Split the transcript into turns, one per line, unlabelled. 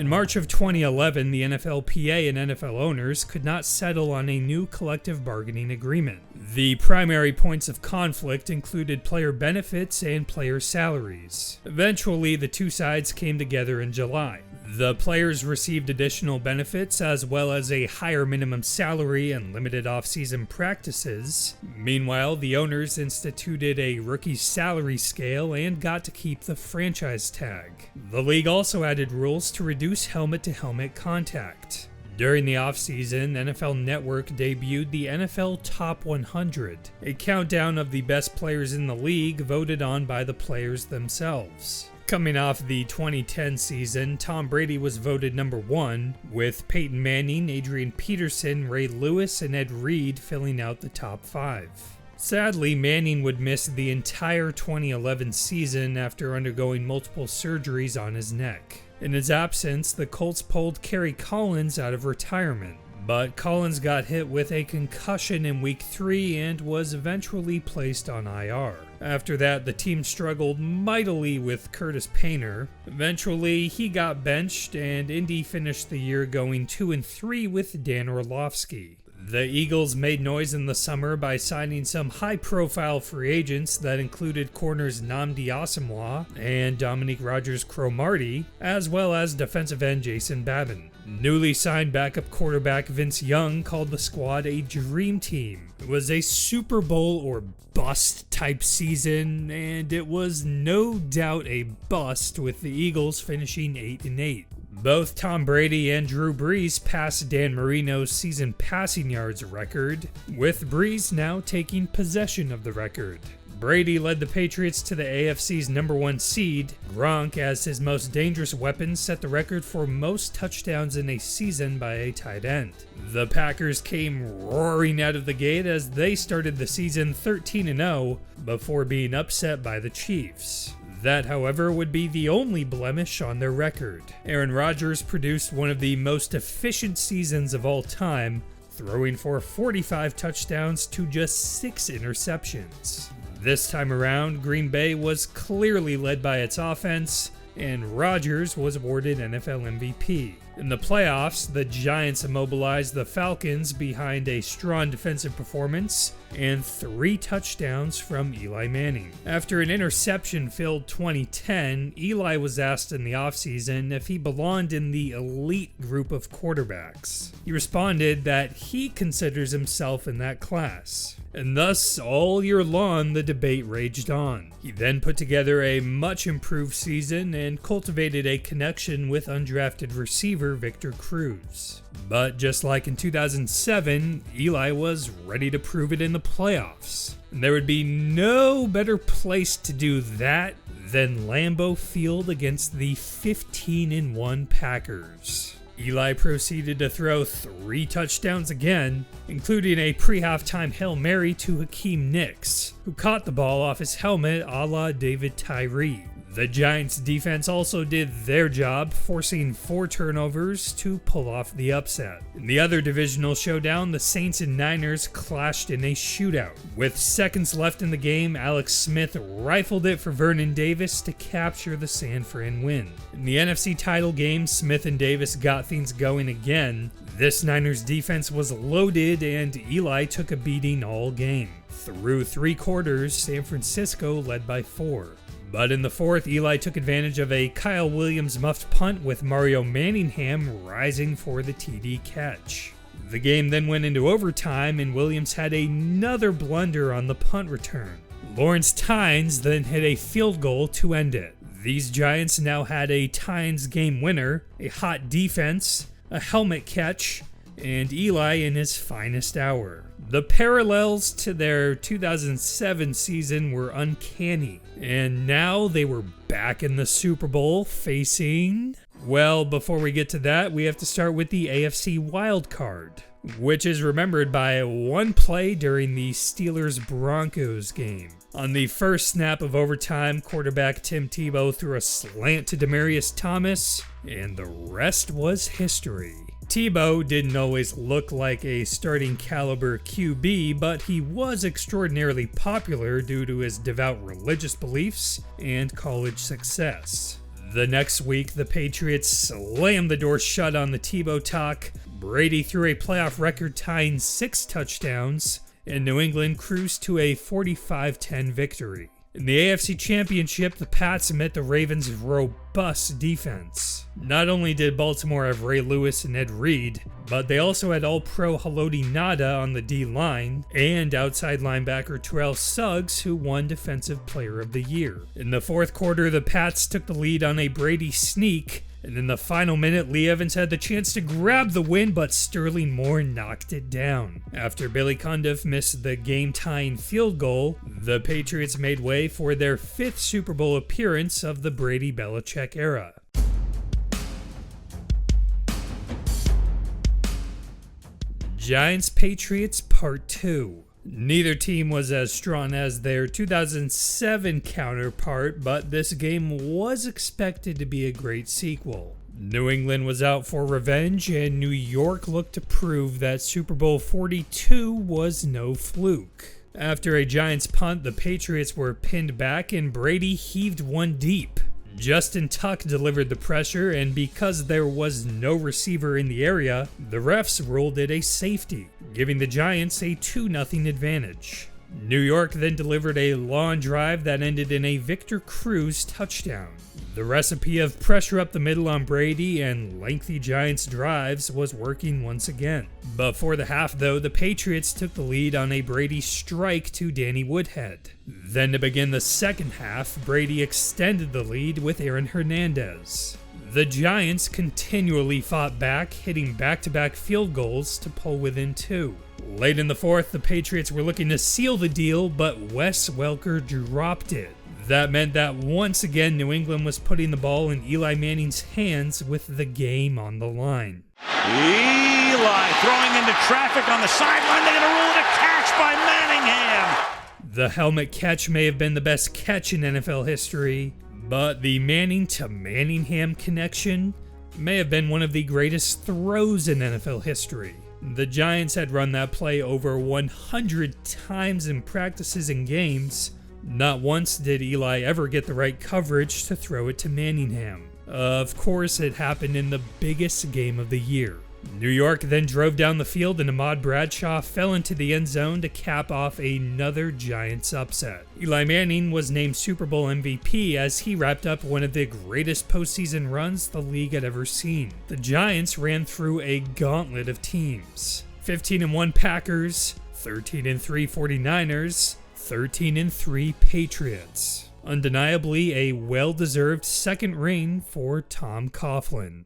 In March of 2011, the NFLPA and NFL owners could not settle on a new collective bargaining agreement. The primary points of conflict included player benefits and player salaries. Eventually, the two sides came together in July. The players received additional benefits as well as a higher minimum salary and limited off-season practices. Meanwhile, the owners instituted a rookie salary scale and got to keep the franchise tag. The league also added rules to reduce helmet-to-helmet contact. During the offseason, NFL Network debuted the NFL Top 100, a countdown of the best players in the league voted on by the players themselves. Coming off the 2010 season, Tom Brady was voted number 1, with Peyton Manning, Adrian Peterson, Ray Lewis, and Ed Reed filling out the top 5. Sadly, Manning would miss the entire 2011 season after undergoing multiple surgeries on his neck. In his absence, the Colts pulled Kerry Collins out of retirement, but Collins got hit with a concussion in Week 3 and was eventually placed on IR. After that, the team struggled mightily with Curtis Painter. Eventually, he got benched, and Indy finished the year going 2-3 with Dan Orlovsky. The Eagles made noise in the summer by signing some high-profile free agents that included corners Nnamdi Asomugha and Dominique Rodgers-Cromartie, as well as defensive end Jason Babin. Newly signed backup quarterback Vince Young called the squad a dream team. It was a Super Bowl or bust type season, and it was no doubt a bust with the Eagles finishing 8-8. Both Tom Brady and Drew Brees passed Dan Marino's season passing yards record, with Brees now taking possession of the record. Brady led the Patriots to the AFC's number 1 seed. Gronk, as his most dangerous weapon, set the record for most touchdowns in a season by a tight end. The Packers came roaring out of the gate as they started the season 13-0 before being upset by the Chiefs. That, however, would be the only blemish on their record. Aaron Rodgers produced one of the most efficient seasons of all time, throwing for 45 touchdowns to just 6 interceptions. This time around, Green Bay was clearly led by its offense, and Rodgers was awarded NFL MVP. In the playoffs, the Giants immobilized the Falcons behind a strong defensive performance and 3 touchdowns from Eli Manning. After an interception-filled 2010, Eli was asked in the offseason if he belonged in the elite group of quarterbacks. He responded that he considers himself in that class. And thus, all year long, the debate raged on. He then put together a much improved season and cultivated a connection with undrafted receiver Victor Cruz. But just like in 2007, Eli was ready to prove it in the playoffs. And there would be no better place to do that than Lambeau Field against the 15-1 Packers. Eli proceeded to throw 3 touchdowns again, including a pre-halftime Hail Mary to Hakeem Nicks, who caught the ball off his helmet a la David Tyree. The Giants' defense also did their job, forcing 4 turnovers to pull off the upset. In the other divisional showdown, the Saints and Niners clashed in a shootout. With seconds left in the game, Alex Smith rifled it for Vernon Davis to capture the San Fran win. In the NFC title game, Smith and Davis got things going again. This Niners defense was loaded, and Eli took a beating all game. Through 3 quarters, San Francisco led by 4. But in the 4th, Eli took advantage of a Kyle Williams muffed punt with Mario Manningham rising for the TD catch. The game then went into overtime, and Williams had another blunder on the punt return. Lawrence Tynes then hit a field goal to end it. These Giants now had a Tynes game winner, a hot defense, a helmet catch, and Eli in his finest hour. The parallels to their 2007 season were uncanny, and now they were back in the Super Bowl facing... Well, before we get to that, we have to start with the AFC wildcard, which is remembered by one play during the Steelers-Broncos game. On the first snap of overtime, quarterback Tim Tebow threw a slant to Demaryius Thomas, and the rest was history. Tebow didn't always look like a starting caliber QB, but he was extraordinarily popular due to his devout religious beliefs and college success. The next week, the Patriots slammed the door shut on the Tebow talk. Brady threw a playoff record-tying 6 touchdowns, and New England cruised to a 45-10 victory. In the AFC Championship, the Pats met the Ravens' robust defense. Not only did Baltimore have Ray Lewis and Ed Reed, but they also had All-Pro Haloti Ngata on the D-line, and outside linebacker Terrell Suggs, who won Defensive Player of the Year. In the fourth quarter, the Pats took the lead on a Brady sneak, and in the final minute, Lee Evans had the chance to grab the win, but Sterling Moore knocked it down. After Billy Cundiff missed the game-tying field goal, the Patriots made way for their 5th Super Bowl appearance of the Brady-Belichick era. Giants-Patriots Part 2. Neither team was as strong as their 2007 counterpart, but this game was expected to be a great sequel. New England was out for revenge, and New York looked to prove that Super Bowl 42 was no fluke. After a Giants punt, the Patriots were pinned back and Brady heaved one deep. Justin Tuck delivered the pressure, and because there was no receiver in the area, the refs ruled it a safety, giving the Giants a 2-0 advantage. New York then delivered a long drive that ended in a Victor Cruz touchdown. The recipe of pressure up the middle on Brady and lengthy Giants drives was working once again. Before the half, though, the Patriots took the lead on a Brady strike to Danny Woodhead. Then to begin the second half, Brady extended the lead with Aaron Hernandez. The Giants continually fought back, hitting back-to-back field goals to pull within 2. Late in the fourth, the Patriots were looking to seal the deal, but Wes Welker dropped it. That meant that once again New England was putting the ball in Eli Manning's hands with the game on the line.
Eli throwing into traffic on the sideline. They're going to rule it a catch by Manningham.
The helmet catch may have been the best catch in NFL history, but the Manning to Manningham connection may have been one of the greatest throws in NFL history. The Giants had run that play over 100 times in practices and games. Not once did Eli ever get the right coverage to throw it to Manningham. Of course, it happened in the biggest game of the year. New York then drove down the field and Ahmad Bradshaw fell into the end zone to cap off another Giants upset. Eli Manning was named Super Bowl MVP as he wrapped up one of the greatest postseason runs the league had ever seen. The Giants ran through a gauntlet of teams. 15-1 Packers, 13-3 49ers, 13-3 Patriots. Undeniably a well-deserved second ring for Tom Coughlin.